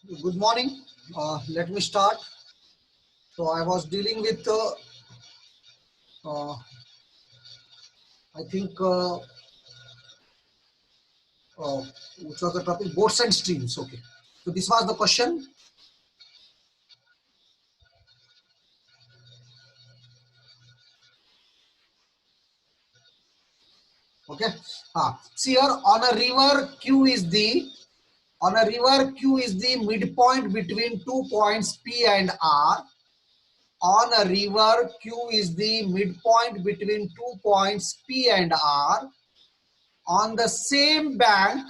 Good morning. Let me start. So I was dealing with, uh, I think, which was the topic? Boats and streams. Okay. So this was the question. Okay. See here on a river Q is the midpoint between 2 points P and R. On a river Q is the midpoint between 2 points P and R. On the same bank,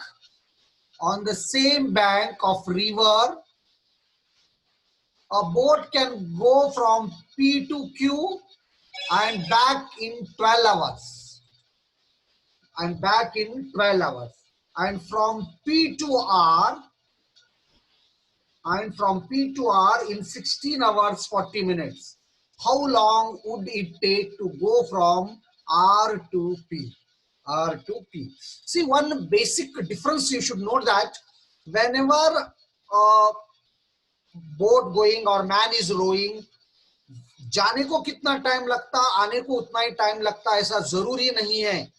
of river, a boat can go from P to Q and back in 12 hours. And from P to R in 16 hours 40 minutes. How long would it take to go from R to P? See, one basic difference you should note that whenever boat going or man is rowing, जाने को कितना time लगता, आने को उतना ही time लगता, ऐसा जरूरी नहीं है।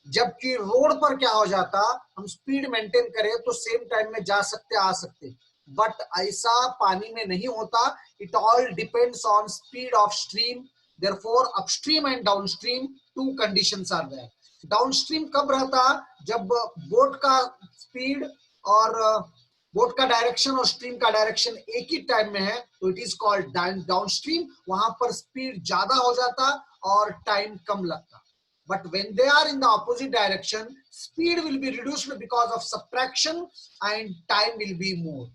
जबकि रोड पर क्या हो जाता, हम स्पीड मेंटेन करें तो सेम टाइम में जा सकते, आ सकते, बट ऐसा पानी में नहीं होता। It all depends on speed of stream. Therefore upstream and downstream two conditions are there. Downstream कब रहता, जब बोट का स्पीड और बोट का डायरेक्शन और स्ट्रीम का डायरेक्शन एक ही टाइम में है, तो इट इज कॉल्ड डाउनस्ट्रीम। वहां पर स्पीड ज्यादा हो जाता और टाइम कम लगता। But when they are in the opposite direction, speed will be reduced because of subtraction and time will be more.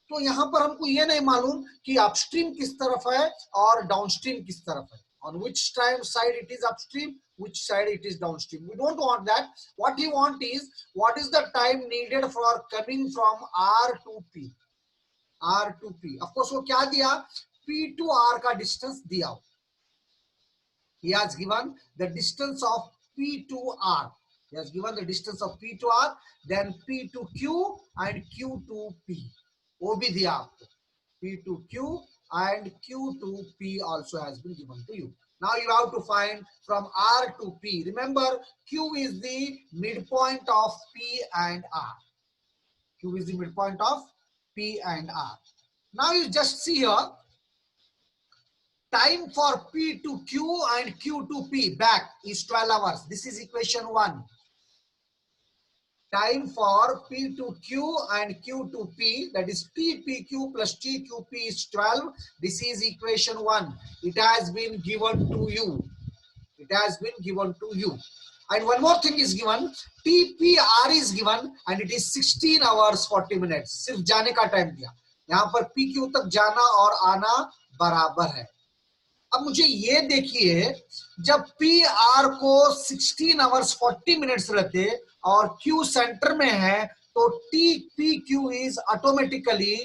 तो यहाँ पर हमको ये नहीं मालूम कि अपस्ट्रीम किस तरफ है और डाउनस्ट्रीम किस तरफ है. On which side it is upstream, which side it is downstream. We don't want that. What we want is, what is the time needed for coming from R to P. R to P. Of course वो क्या दिया, P to R का distance दिया. He has given the distance of P to R. He has given the distance of P to R, then P to Q and Q to P. वो भी दिया आपको. P to Q and Q to P also has been given to you. Now you have to find from R to P. Remember, Q is the midpoint of P and R. Q is the midpoint of P and R. Now you just see here, time for P to Q and Q to P back is 12 hours. This is equation 1. Time for P to Q and Q to P, that is TPQ plus TQP is 12. This is equation 1. It has been given to you. It has been given to you. And one more thing is given, TPR is given and it is 16 hours 40 minutes. सिर्फ जाने का time दिया. यहाँ पर PQ तक जाना और आना बराबर है. अब मुझे ये देखिए, जब पी आर को 16 आवर्स 40 मिनट्स रहते और क्यू सेंटर में है, तो T P Q is automatically,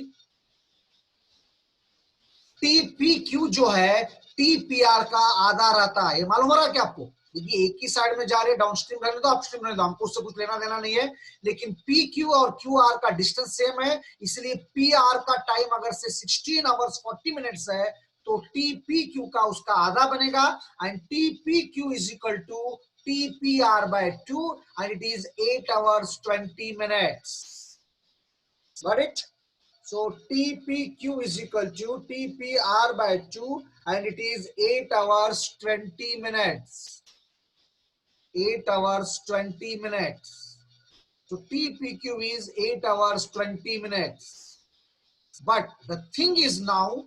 T P Q जो है टी पी आर का आधा रहता है. ये मालूम हो रहा है क्या आपको? देखिए एक ही साइड में जा रहे, डाउनस्ट्रीम रहने दो, अपस्ट्रीम रहने दो, हमको उससे कुछ लेना देना नहीं है. लेकिन पी क्यू और क्यू आर का डिस्टेंस सेम है, इसलिए पी आर का टाइम अगर से 16 आवर्स 40 मिनट्स है, तो टी पी क्यू का उसका आधा बनेगा. And T P Q is equal to T P R by 2 and it is 8 hours 20 minutes. Got it? So TPQ is equal to TPR by 2 and it is 8 hours 20 minutes. 8 hours 20 minutes. So TPQ is 8 hours 20 minutes. But the thing is now,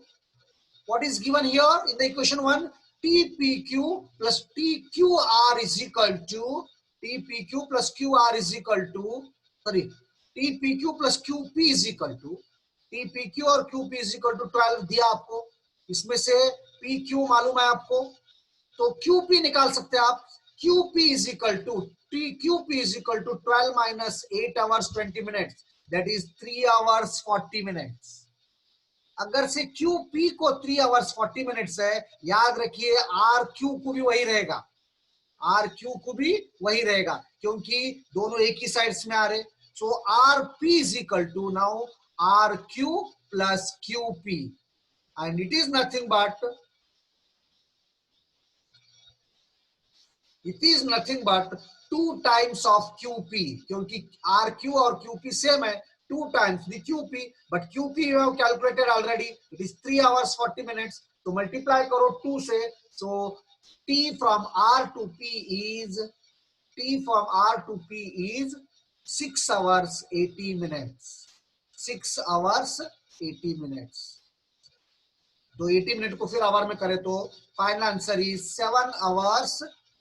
what is given here in the equation 1? TPQ plus TQR is equal to, TPQ plus QR is equal to, sorry, TPQ plus QP is equal to, TPQ और QP is equal to 12 दिया आपको. इसमें से PQ मालूम है आपको, तो QP निकाल सकते हैं आप. QP is equal to, TQP is equal to 12 minus 8 hours 20 minutes. That is 3 hours 40 minutes. अगर से QP को 3 hours 40 minutes है, याद रखिए RQ को भी वही रहेगा. RQ को भी वही रहेगा, क्योंकि दोनों एक ही साइड्स में आ रहे. So RP is equal to, now RQ plus QP, and it is nothing but 2 times of QP, क्योंकि RQ और QP सेम है, 2 times the QP, but QP you have calculated already, it is 3 hours 40 minutes, तो multiply करो 2 से, so T from R to P is 6 hours 80 minutes, 6 hours 80 minutes. तो 80 minute को फिर our में करें तो final answer is 7 hours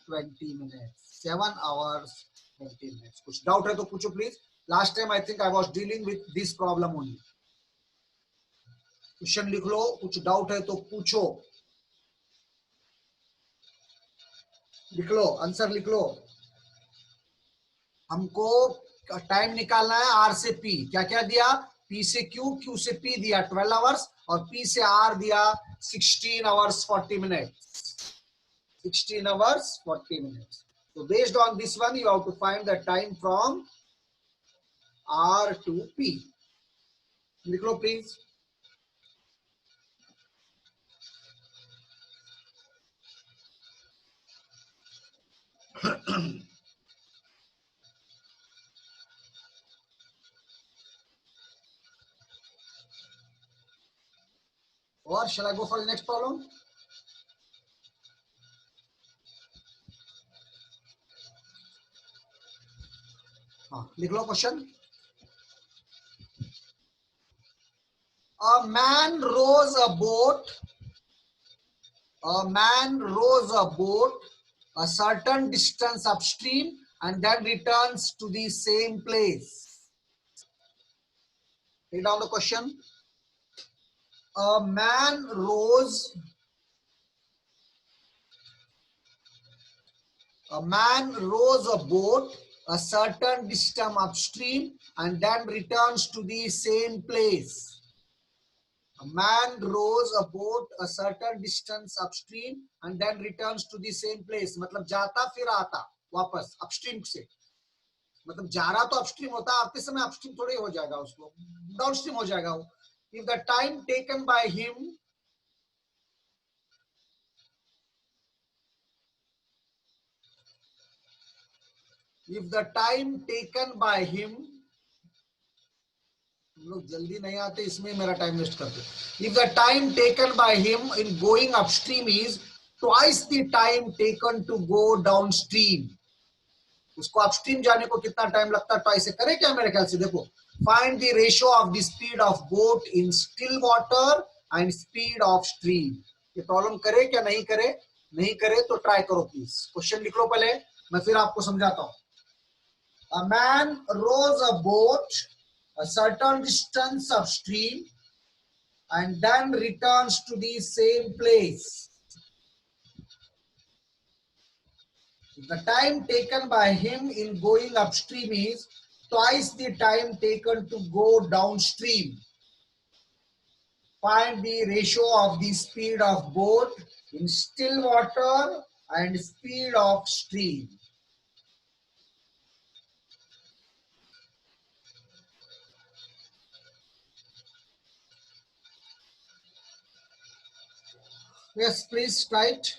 20 minutes, 7 hours 20 minutes. कुछ डाउट है तो पूछो please. Last time I think I was dealing with this problem only. Question लिख लो, कुछ डाउट है तो पूछो, लिख लो, आंसर लिख लो. हमको टाइम निकालना है आर से पी. क्या क्या दिया? पी से क्यू, क्यू से पी दिया 12 आवर्स, और पी से आर दिया 16 hours 40 minutes. 16 hours 40 minutes. So based on this one, you have to find the time from R to P. लिख लो please. Or shall I go for the next problem? हाँ, लिख लो question. A man rows a boat a certain distance upstream and then returns to the same place. Read down the question. A man rows a boat a certain distance upstream and then returns to the same place. A man rows a boat a certain distance upstream and then returns to the same place. मतलब जाता फिर आता वापस upstream से. मतलब जा रहा तो अपस्ट्रीम होता, आते समय अपस्ट्रीम थोड़ी हो जाएगा, उसको डाउनस्ट्रीम हो जाएगा. If the time taken by him लोग जल्दी नहीं आते, इसमें मेरा टाइम वेस्ट करते. If the time taken by him in going upstream is twice the time taken to go downstream. उसको अपस्ट्रीम जाने को कितना टाइम लगता है, ट्वाइस से. करे क्या मेरे ख्याल से? देखो, find the ratio of the speed of boat in still water and speed of stream. ये प्रॉब्लम करे क्या नहीं करे? नहीं करे तो ट्राई करो प्लीज. क्वेश्चन लिख लो पहले, मैं फिर आपको समझाता हूं. A man rows a boat a certain distance upstream and then returns to the same place. The time taken by him in going upstream is twice the time taken to go downstream. Find the ratio of the speed of boat in still water and speed of stream. Yes, please try it.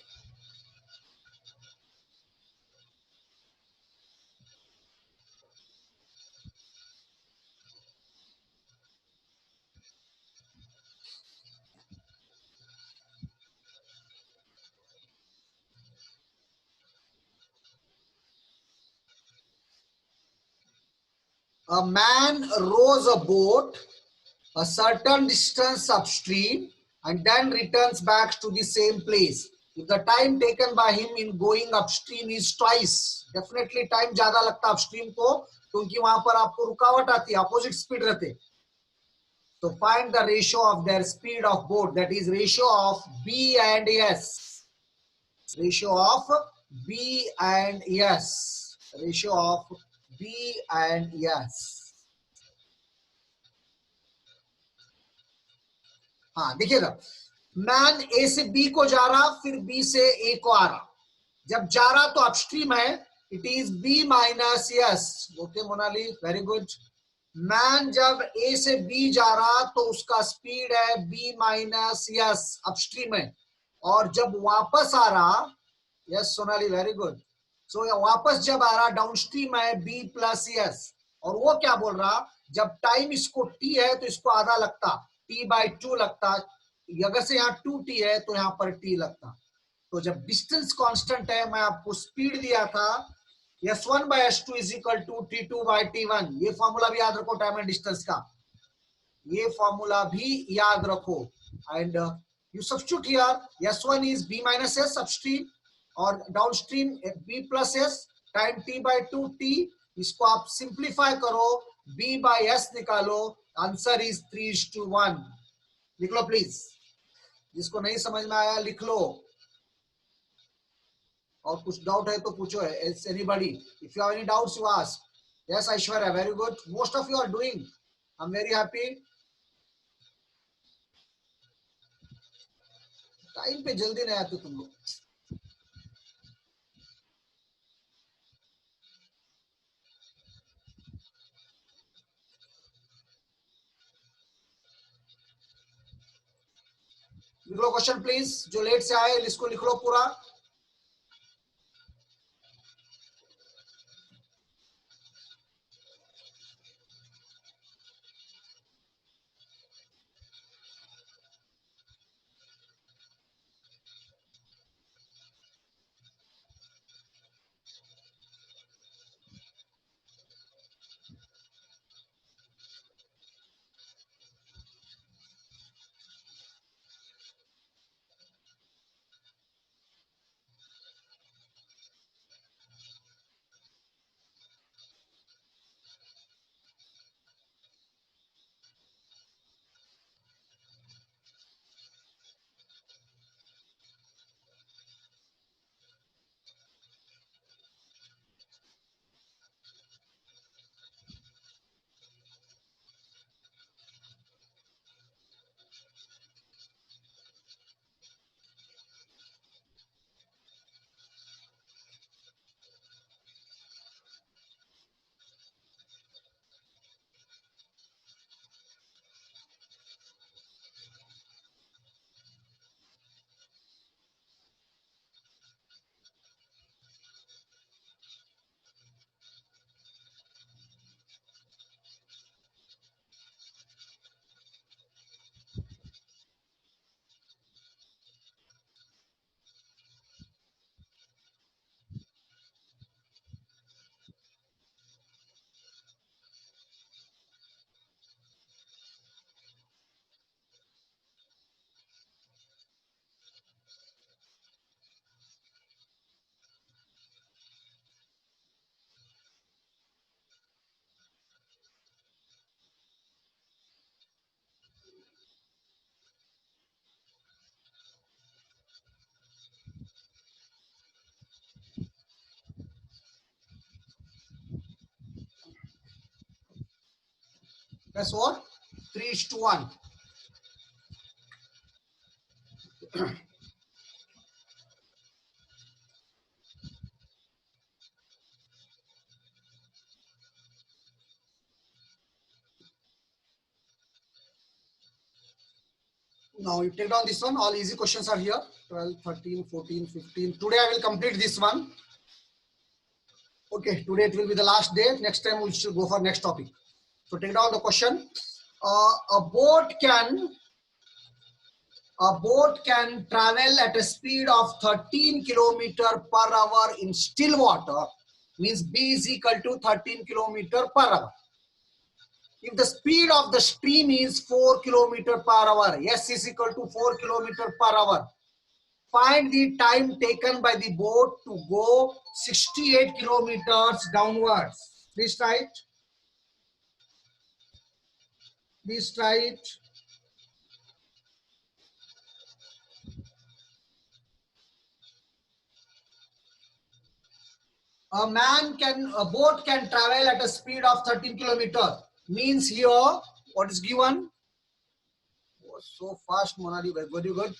A man rows a boat a certain distance upstream and then returns back to the same place. If the time taken by him in going upstream is twice, definitely time ज्यादा लगता upstream को, क्योंकि वहां पर आपको रुकावट आती है, opposite speed रहते. So find the ratio of their speed of boat, that is ratio of B and S. Ratio of B and S. Ratio of B and S. हाँ देखिएगा, मैन ए से बी को जा रहा, फिर बी से ए को आ रहा. जब जा रहा तो अपस्ट्रीम है, it is B minus S. Okay Monali, very good. Man जब ए से बी जा रहा तो उसका स्पीड है बी माइनस यस अपस्ट्रीम है, और जब वापस आ रहा, यस सोनाली वेरी गुड, सो वापस जब आ रहा डाउनस्ट्रीम है बी प्लस यस, और वो क्या बोल रहा, जब टाइम इसको टी है तो इसको आधा लगता, t/2 लगता, अगर से यहाँ 2t है तो यहाँ पर t लगता। तो जब डिस्टेंस कांस्टेंट है, मैं आपको स्पीड दिया था s1/s2 is equal to t2/t1, ये फॉर्मूला भी याद रखो टाइम एंड डिस्टेंस का, ये फॉर्मूला भी याद रखो। And you substitute here, s1 is b minus s upstream और downstream b plus s time t/2 t, इसको आप सिंप्लीफाई करो, b/s निकालो, आंसर इज 3:1। लिख लो प्लीज, जिसको नहीं समझ में आया लिख लो, और कुछ डाउट है तो पूछो, anybody, if you have any doubts you ask. Yes Aishwarya very good, most of you are doing, I am very happy. Time पे जल्दी नहीं आते तुम लोग। लिख लो क्वेश्चन प्लीज, जो लेट से आए इसको लिख लो पूरा। That's what 3:1। Now you take down this one, all easy questions are here, 12, 13, 14, 15. Today I will complete this one. Okay, today it will be the last day, next time we should go for next topic. So take down the question. A boat can travel at a speed of 13 km/h in still water, means b is equal to 13 km/h. If the speed of the stream is 4 km/h, s is equal to 4 km/h, find the time taken by the boat to go 68 kilometers downwards. Please write. Please write. A boat can travel at a speed of 13 kilometers. Means here, what is given? Oh, so fast, Monali, very good.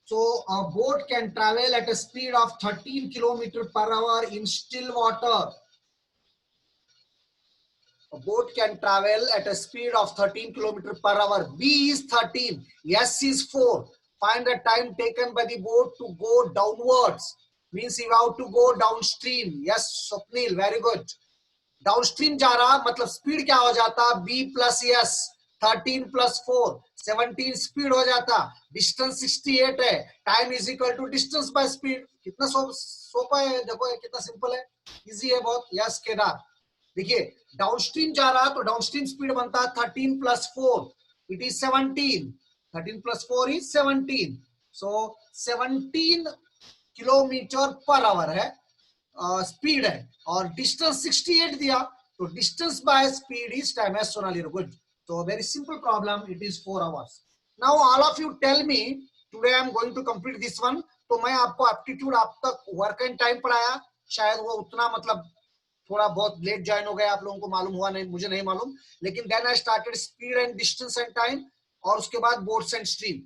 So a boat can travel at a speed of 13 km/h in still water. A boat can travel at a speed of 13 km per hour. B is 13. S is 4. Find the time taken by the boat to go downwards. Means you have to go downstream. Yes, Swapnil, very good. डाउनस्ट्रीम जा रहा मतलब speed क्या हो जाता, b plus S 13 plus 4 17 speed हो जाता, distance 68 है, time is equal to distance by speed. कितना सोपा है, देखो कितना सिंपल है, इजी है बहुत. यस केदार, देखिए डाउनस्ट्रीम जा रहा तो डाउनस्ट्रीम स्पीड बनता है 13 plus 4 it is 17. 13 plus 4 is 17. So 17 kilometre per hour है स्पीड है और डिस्टेंस 68 दिया तो distance by speed is time. Yes Sonali good. तो very simple problem, it is 4 hours. Now all of you tell me, today I am going to complete this one. तो मैं आपको aptitude आप तक वर्क एंड टाइम पढ़ाया, शायद वो उतना मतलब थोड़ा बहुत लेट ज्वाइन हो गया, आप लोगों को मालूम हुआ नहीं, मुझे नहीं मालूम. लेकिन then I started speed and distance and time और उसके बाद बोर्ड्स एंड स्ट्रीम.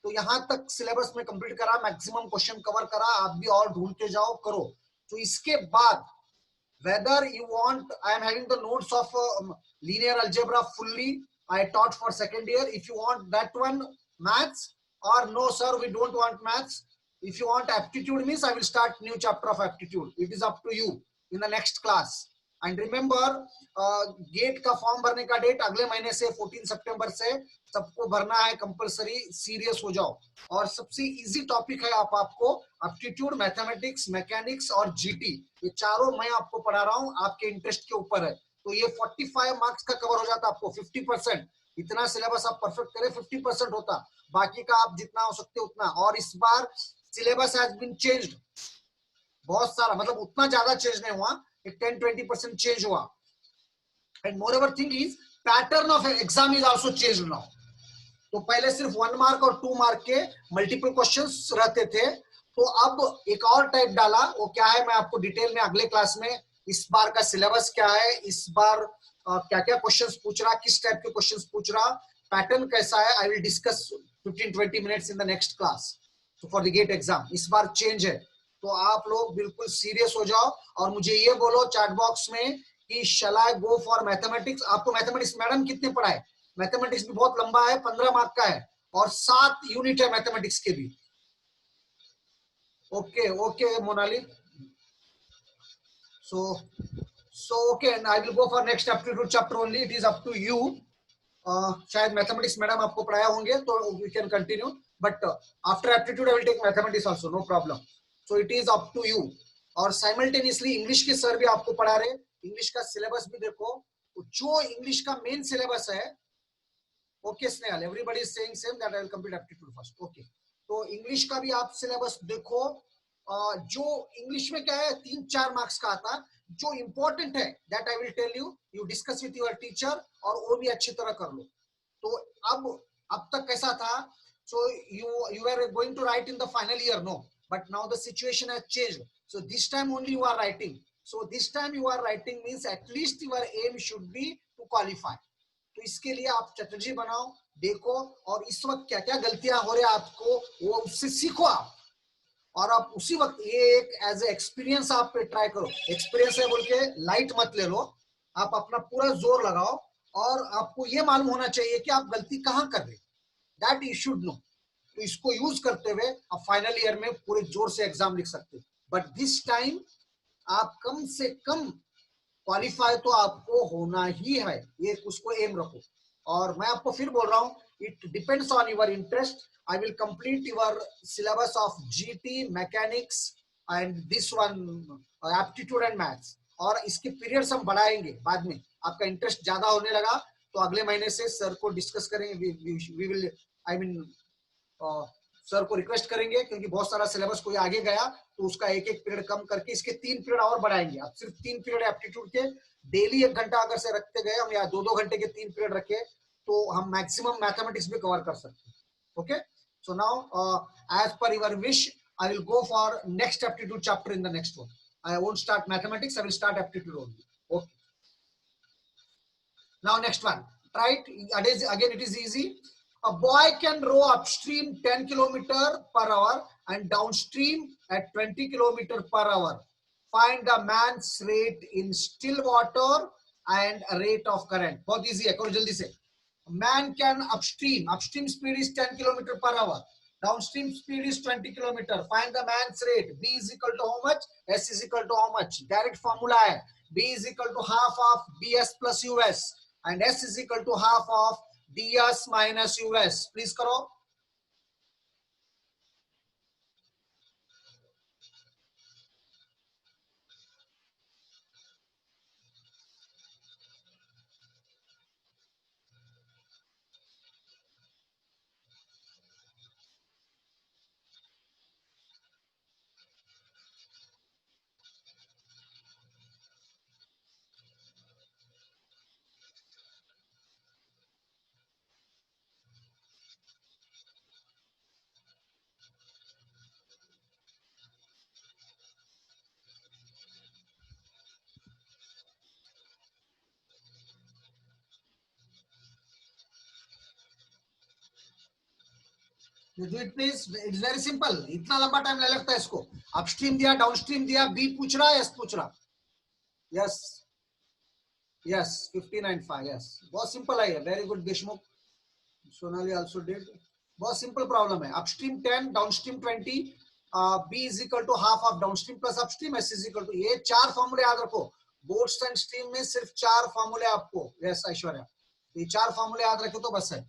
तो यहाँ तक सिलेबस में कंप्लीट करा, मैक्सिमम क्वेश्चन कवर करा. आप भी और ढूंढते जाओ, करो. तो इसके बाद whether you want, I am having the notes of linear algebra fully I taught for second year. If you want that one maths, or no sir we don't want maths, if you want aptitude means I will start new chapter of aptitude. It is up to you in the next class. And remember GATE का form भरने का date अगले महीने से 14 सितंबर से सबको भरना है कंपलसरी. सीरियस हो जाओ. और सबसे इजी टॉपिक है आपको एप्टीट्यूड, मैथमेटिक्स, मैकेनिक्स और जीटी. ये चारों मैं आपको पढ़ा रहा हूँ, आपके इंटरेस्ट के ऊपर है. तो ये 45 मार्क्स का कवर हो जाता आपको. 50% इतना सिलेबस आप परफेक्ट करें 50% होता, बाकी का आप जितना हो सकते उतना. और इस बार सिलेबस हैज बीन चेंज्ड बहुत सारा, मतलब उतना ज्यादा चेंज नहीं हुआ, 10-20% चेंज हुआ. And more ever thing is pattern of exam is also changed now. तो पहले सिर्फ 1 मार्क और 2 मार्क के मल्टीपल क्वेश्चंस रहते थे, तो अब एक और टाइप डाला. वो क्या है मैं आपको डिटेल में अगले क्लास में, इस बार का सिलेबस क्या है, इस बार क्या क्या क्वेश्चंस पूछ रहा, किस टाइप के क्वेश्चंस पूछ रहा, पैटर्न कैसा है, I will discuss 15-20 minutes in the next class. तो फॉर द गेट एग्जाम इस बार चेंज है. तो आप लोग बिल्कुल सीरियस हो जाओ और मुझे ये बोलो चैट बॉक्स में कि शैल आई गो फॉर मैथमेटिक्स. आपको मैथमेटिक्स मैडम कितने पढ़ाए? मैथमेटिक्स भी बहुत लंबा है, 15 मार्क का है और 7 यूनिट है मैथमेटिक्स के भी. Okay okay Monali. so okay, and I will go for next aptitude chapter only. It is up to you. शायद मैथमेटिक्स मैडम आपको पढ़ाया होंगे तो we can continue, but after aptitude I will take mathematics also, no problem. So it is up to you. और simultaneously English के sir भी आपको पढ़ा रहे. इंग्लिश का सिलेबस भी देखो, जो इंग्लिश का मेन सिलेबस है. Okay Snehal, everybody is saying same that I will complete aptitude first. Okay, तो इंग्लिश का भी आप सिलेबस देखो. जो इंग्लिश में क्या है 3-4 मार्क्स का आता है, जो इंपॉर्टेंट है that I will tell you, you discuss with your teacher और वो भी अच्छी तरह कर लो. तो अब तक कैसा था, so you are going to write in the final year, no, but now the situation has changed. So this time only you are writing. So this time you are writing means at least your aim should be to qualify. तो इसके लिए आप strategy बनाओ, देखो, और इस वक्त क्या क्या गलतियां हो रही है आपको वो उससे सीखो आप, और आप उसी वक्त ये एक एज ए एक्सपीरियंस आप पे ट्राई करो. एक्सपीरियंस है बोल के लाइट मत ले लो, आप अपना पूरा जोर लगाओ और आपको ये मालूम होना चाहिए कि आप गलती कहाँ कर रहे, दैट यू शुड नो. तो इसको यूज करते हुए आप फाइनल ईयर में पूरे जोर से एग्जाम लिख सकते हो. बट दिस टाइम आप कम से कम क्वालिफाई तो आपको होना ही है, ये उसको एम रखो. और मैं आपको फिर बोल रहा हूँ, it depends on your interest. I will complete your syllabus of GT, mechanics and this one aptitude and maths. और इसके पीरियड्स हम बढ़ाएंगे बाद में. आपका इंटरेस्ट ज्यादा होने लगा तो अगले महीने से सर को डिस्कस करेंगे. We will, I mean sir को रिक्वेस्ट करेंगे, क्योंकि बहुत सारा सिलेबस कोई आगे गया तो उसका एक पीरियड कम करके इसके 3 पीरियड और बढ़ाएंगे. अब सिर्फ 3 पीरियड एप्टीट्यूड के, डेली 1 घंटा अगर से रखते गए हम, या 2-2 घंटे के 3 पीरियड रखे, तो हम मैक्सिमम मैथमेटिक्स भी कवर कर सकते हैं. Okay, so now as per your wish I will go for next aptitude chapter in the next one. I won't start mathematics, I will start aptitude only. Okay, now next one, right, again it is easy. A boy can row upstream 10 km per hour and downstream at 20 km per hour. Find the man's rate in still water and rate of current. बहुत easy है, करो जल्दी से. Man can upstream speed is 10 km per hour. Downstream speed is 20 km. Find the man's rate. B is equal to how much? S is equal to how much? Direct formula है. B is equal to half of ds plus us and S is equal to half of ds minus us. Please करो. Do it please. It's very simple. इतना लंबा time ले लगता है इसको. Upstream दिया, downstream दिया, बी पूछ रहा है, एस पूछ रहा. Yes yes 59.5. यस बहुत सिंपल है. Very good Deshmukh. Sonali also did. बहुत सिंपल प्रॉब्लम है. Upstream 10, downstream 20, B is equal to half of downstream plus upstream, S is equal to. ये चार फॉर्मूले याद रखो. बोट्स एंड स्ट्रीम में सिर्फ चार फॉर्मूले आपको. यस ऐश्वर्या, ये चार फॉर्मूले याद रखे तो बस है.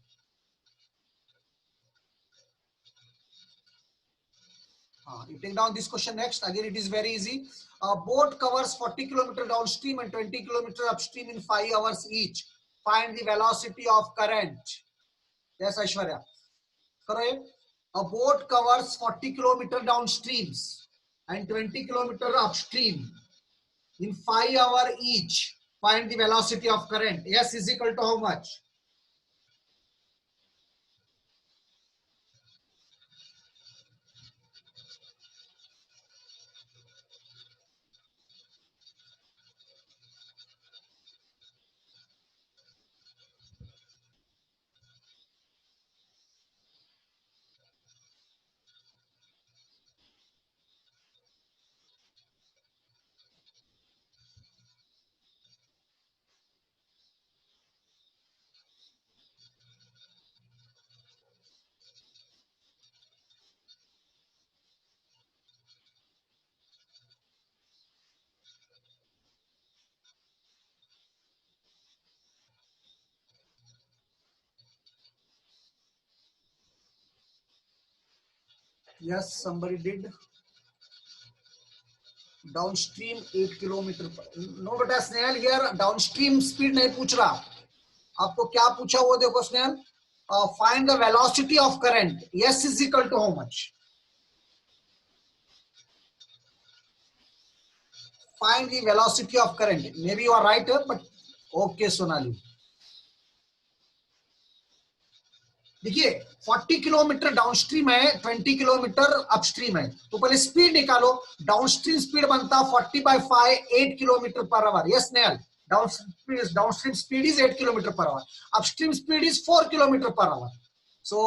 You take down this question next. Again, it is very easy. A boat covers 40 km downstream and 20 km upstream in 5 hours each. Find the velocity of current. Yes, Aishwarya. Correct. A boat covers 40 km downstreams and 20 km upstream in 5 hours each. Find the velocity of current. S is equal to how much? Yes, somebody did. Downstream 8 kilometre पर. No बेटा Snehal, here downstream speed नहीं पूछ रहा. आपको क्या पूछा वो देखो Snehal. Find the velocity of current. S is equal to how much. Find the velocity of current. Maybe you are right but okay Sonali. देखिए 40 किलोमीटर डाउनस्ट्रीम है, 20 किलोमीटर अपस्ट्रीम है. तो पहले स्पीड निकालो. डाउनस्ट्रीम स्पीड बनता 40/5 8 kilometre per our. Yes nail. Downstream speed is 8 kilometre per our. Upstream speed is 4 kilometre per our. So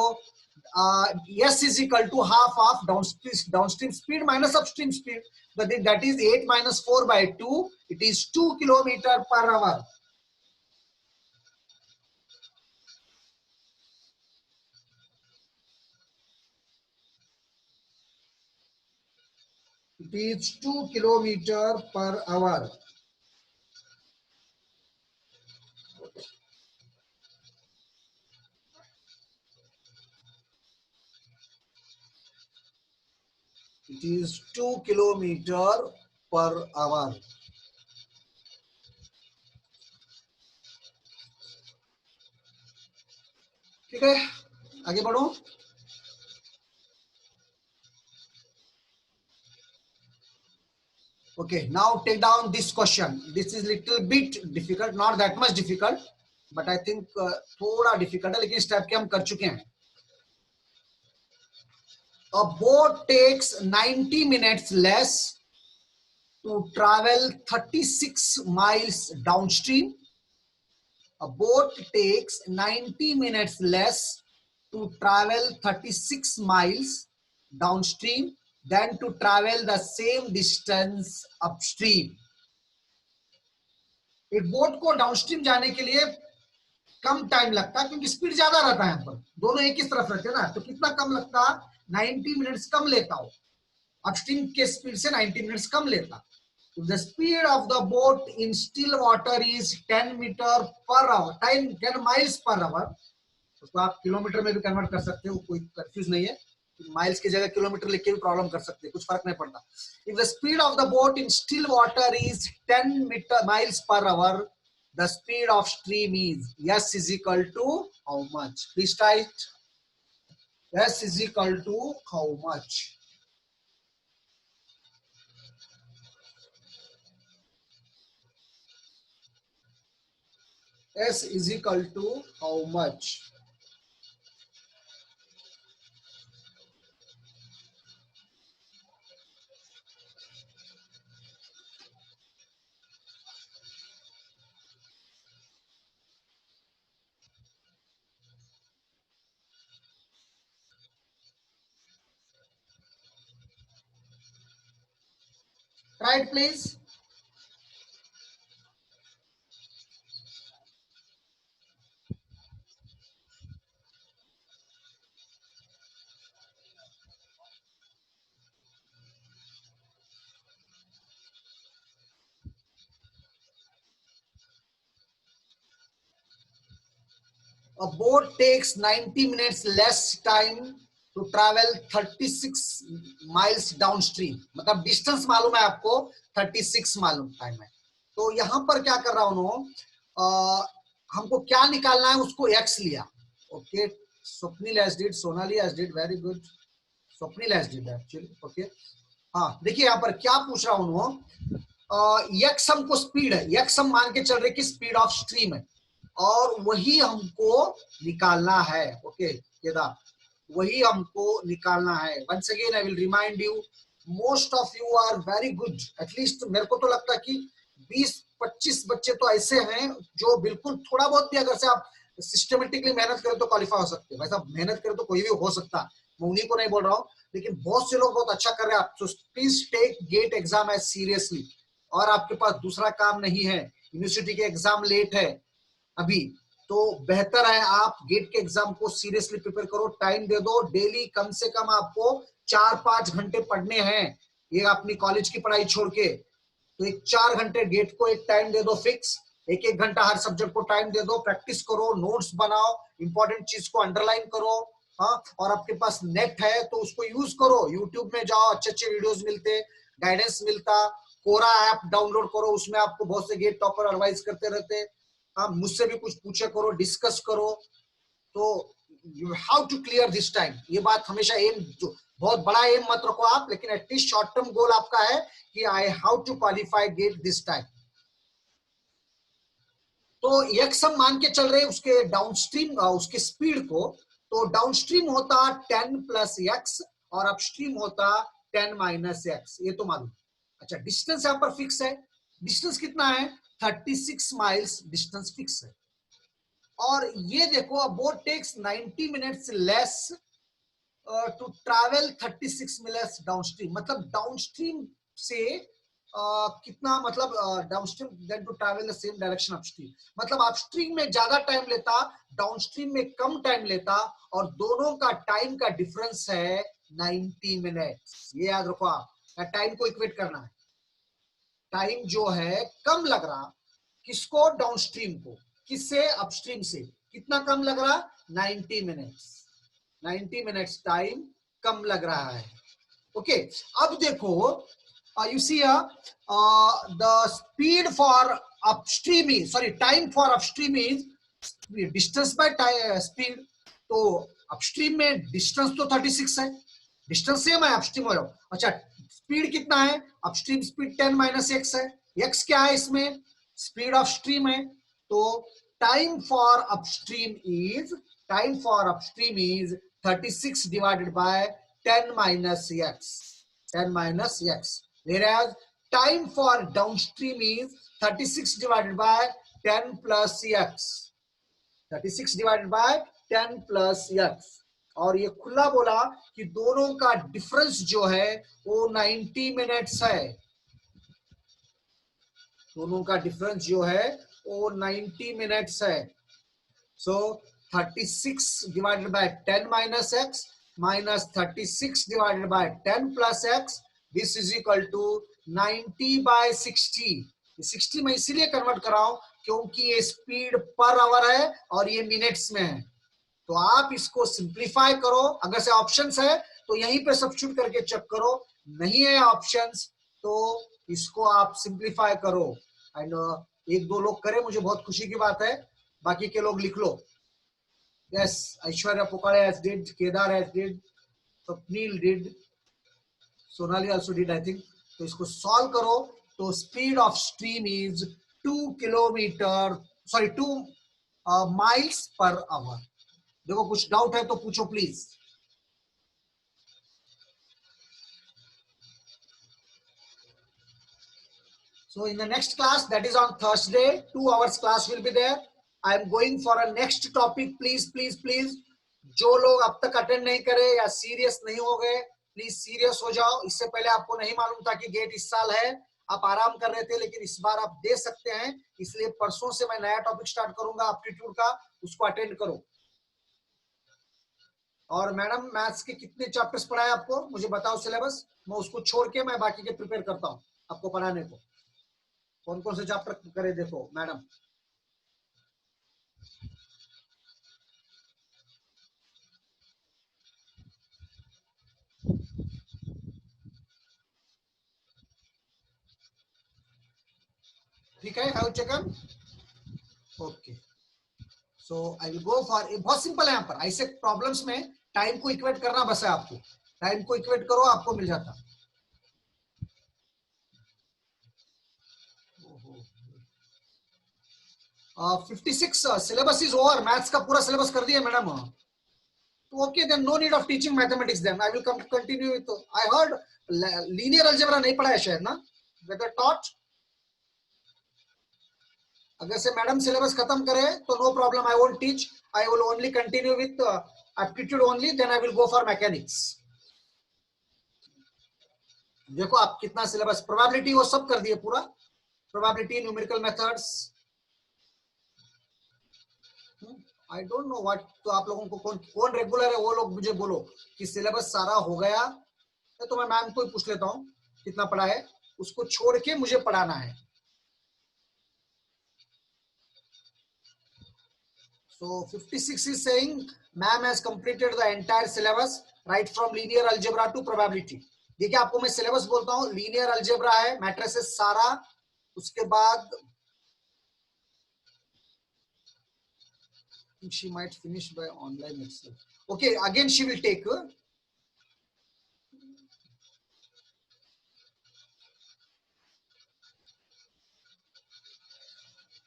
S is equal to half of downstream speed minus upstream speed. That is 8 minus 4/2. It is 2 kilometer per hour. It is 2 kilometer per hour. It is 2 kilometer per hour. ठीक है, आगे बढ़ो. Okay, now take down this question. This is little bit difficult, not that much difficult, but I think थोड़ा difficult है, लेकिन इस type के हम कर चुके हैं. A boat takes 90 minutes less to travel 36 miles downstream. A boat takes 90 minutes less to travel 36 miles downstream than to travel the same distance upstream. एक बोट को डाउनस्ट्रीम जाने के लिए कम टाइम लगता है क्योंकि स्पीड ज्यादा रहता है, यहाँ पर दोनों एक ही तरफ रहते हैं ना, तो कितना कम लगता, 90 मिनट्स कम लेता हो, अपस्ट्रीम के स्पीड से 90 मिनट्स कम लेता। If the speed of the boat in still water is 10 meter per hour, 10 miles per hour, उसको आप किलोमीटर में भी कन्वर्ट कर सकते हो, कोई कंफ्यूज नहीं है, माइल्स की जगह किलोमीटर लिख के भी प्रॉब्लम कर सकते हैं, कुछ फर्क नहीं पड़ता। If the speed of the boat in still water is 10 miles per hour, the speed of stream is S is equal to how much? Please write. S is equal to how much? S is equal to how much? Try it, please. A boat takes 90 minutes less time to travel 36 miles downstream. मतलब distance मालूम है आपको, 36 मालूम time है। तो यहां पर क्या कर रहा हूं, हमको क्या निकालना है, उसको x लिया। Okay, Swapnil has did, Sonali has did, very good, Swapnil has did actually. Okay, हाँ देखिए यहाँ पर क्या पूछ रहा हूं, x हमको स्पीड है, x हम मान के चल रहे कि स्पीड ऑफ स्ट्रीम है, और वही हमको निकालना है। ओके, ये दा वही हमको निकालना है। Once again I will remind you, most of you are very good, at least मेरे को तो लगता है कि 20-25 बच्चे तो ऐसे हैं जो बिल्कुल थोड़ा बहुत भी अगर से आप सिस्टमेटिकली मेहनत करें तो क्वालिफाई हो सकते हैं। वैसा मेहनत करें तो कोई भी हो सकता, मैं उन्हीं को नहीं बोल रहा हूँ, लेकिन बहुत से लोग बहुत अच्छा कर रहे हैं। आप please take GATE exam as seriously, और आपके पास दूसरा काम नहीं है, यूनिवर्सिटी के एग्जाम लेट है अभी, तो बेहतर है आप गेट के एग्जाम को सीरियसली प्रिपेयर करो, टाइम दे दो, डेली कम से कम आपको 4-5 घंटे पढ़ने हैं, ये अपनी कॉलेज की पढ़ाई छोड़ के। तो एक 4 घंटे गेट को एक टाइम दे दो फिक्स, एक एक घंटा हर सब्जेक्ट को टाइम दे दो, प्रैक्टिस करो, नोट्स बनाओ, इंपॉर्टेंट चीज को अंडरलाइन करो। हाँ, और आपके पास नेट है तो उसको यूज करो, यूट्यूब में जाओ, अच्छे अच्छे वीडियोस मिलते, गाइडेंस मिलता, कोरा ऐप डाउनलोड करो, उसमें आपको बहुत से गेट टॉपर एडवाइस करते रहते। आप मुझसे भी कुछ पूछे करो, डिस्कस करो। तो you how to clear this time, ये बात हमेशा एम, जो बहुत बड़ा एम मत रखो आप, लेकिन एटलीस्ट शॉर्ट टर्म गोल आपका है कि I how to qualify GATE this time. तो यक्स हम मान के चल रहे उसके डाउनस्ट्रीम, उसके स्पीड को, तो डाउनस्ट्रीम होता 10 प्लस एक्स और अपस्ट्रीम होता 10 माइनस एक्स, ये तो मालूम। अच्छा, डिस्टेंस यहां पर फिक्स है, डिस्टेंस कितना है, 36 माइल्स डिस्टेंस फिक्स है। और ये देखो, boat takes 90 minutes less to travel 36 minutes downstream, मतलब डाउनस्ट्रीम से कितना, मतलब downstream then to travel the same direction upstream, मतलब अपस्ट्रीम में ज्यादा टाइम लेता, डाउनस्ट्रीम में कम टाइम लेता, और दोनों का टाइम का डिफरेंस है 90 मिनट्स। ये याद रखो आप, टाइम को इक्वेट करना है। टाइम जो है कम लग रहा किसको, डाउनस्ट्रीम को, किससे, अपस्ट्रीम से, कितना कम लग रहा, 90 मिनट्स, 90 मिनट्स टाइम कम लग रहा है। ओके, अब देखो, you see the speed for upstream is, sorry, time for upstream is distance by speed। तो अपस्ट्रीम में डिस्टेंस तो 36 है, डिस्टेंस सेम है, अपस्ट्रीम हो। अच्छा, स्पीड कितना है, अपस्ट्रीम स्पीड 10 माइनस एक्स है, एक्स क्या है इसमें, स्पीड ऑफ स्ट्रीम है। तो time for upstream is, time for upstream is 36 divided by 10 minus x, 10 minus x, whereas time for downstream is 36 divided by 10 plus x, 36 divided by 10 plus x। और ये खुला बोला कि दोनों का डिफरेंस जो है वो 90 मिनट्स है। दोनों का डिफरेंस जो है वो 90 मिनट्स है. So 36 divided by 10 minus x minus 36 divided by 10 plus x, this is equal to 90 by 60. 60 में इसीलिए कन्वर्ट कराऊं क्योंकि ये स्पीड पर आवर है और ये मिनट्स में है. तो आप इसको सिंप्लीफाई करो. अगर से ऑप्शंस है तो यहीं पे सब्स्टिट्यूट करके चेक करो. नहीं है ऑप्शंस तो इसको आप सिंप्लीफाई करो. एंड एक दो लोग करें, मुझे बहुत खुशी की बात है. बाकी के लोग लिख लो. Yes, Aishwarya Pokale has did, Kedar has did, Swapnil did, Sonali also did, I think. तो इसको सॉल्व करो तो speed of stream is 2 miles per hour. देखो कुछ डाउट है तो पूछो please. So in the next class, that is on Thursday, 2 hours class will be there. I am going for a next topic. Please जो लोग अब तक attend नहीं करे या सीरियस नहीं हो गए, प्लीज सीरियस हो जाओ. इससे पहले आपको नहीं मालूम था कि गेट इस साल है, आप आराम कर रहे थे, लेकिन इस बार आप दे सकते हैं. इसलिए परसों से मैं नया टॉपिक स्टार्ट करूंगा एप्टीट्यूड का, उसको अटेंड करो. और मैडम मैथ्स के कितने चैप्टर्स पढ़ाए आपको मुझे बताओ सिलेबस. मैं उसको छोड़ के मैं बाकी के प्रिपेयर करता हूँ आपको पढ़ाने को. कौन कौन से चैप्टर करे देखो मैडम. ठीक है, have checking. Okay, so I will go for. बहुत सिंपल है यहाँ पर. ऐसे प्रॉब्लम्स में टाइम को इक्वेट करना बस है आपको. टाइम को इक्वेट करो, आपको मिल जाता. 56 सिलेबस इज ओवर. मैथ्स का पूरा सिलेबस कर दिया madam. Okay, then no need of teaching mathematics. Then I will continue with. I heard linear algebra नहीं पढ़ा है शायद ना, वेदर टॉट. अगर से मैडम सिलेबस खत्म करे तो no problem, I won't teach. I will only continue with aptitude only, then I will go for mechanics. देखो आप कितना सिलेबस, प्रोबेबिलिटी वो सब कर दिए पूरा. Probability, numerical methods. I don't know what. तो आप लोगों को कौन रेगुलर है वो लोग मुझे बोलो कि सिलेबस सारा हो गया. तो मैं मैम को ही पूछ लेता हूँ कितना पढ़ा है, उसको छोड़ के मुझे पढ़ाना है. So 56 is saying ma'am has completed the entire syllabus right from linear algebra to probability. देखिए आपको मैं सिलेबस बोलता हूँ. लीनियर अलजेब्रा है, मैट्रिसेस सारा. उसके बाद she might finish by online itself. Okay, again she will take.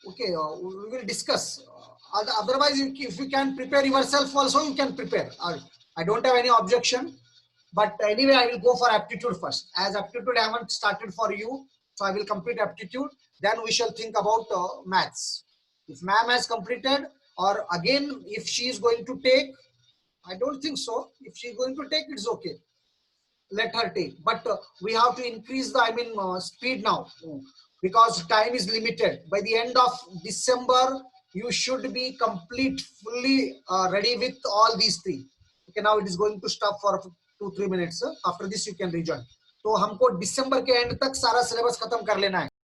Okay, we will discuss. Otherwise, if you can prepare yourself also, you can prepare. I don't have any objection. But anyway, I will go for aptitude first. As aptitude I haven't started for you, so I will complete aptitude. Then we shall think about maths. If ma'am has completed, or again, if she is going to take, I don't think so. If she is going to take, it's okay. Let her take. But we have to increase the, speed now, because time is limited. By the end of December, you should be fully ready with all these three. Okay, now it is going to stop for 2-3 minutes. After this, you can rejoin. तो हमको दिसंबर के and तक सारा syllabus खत्म कर लेना है.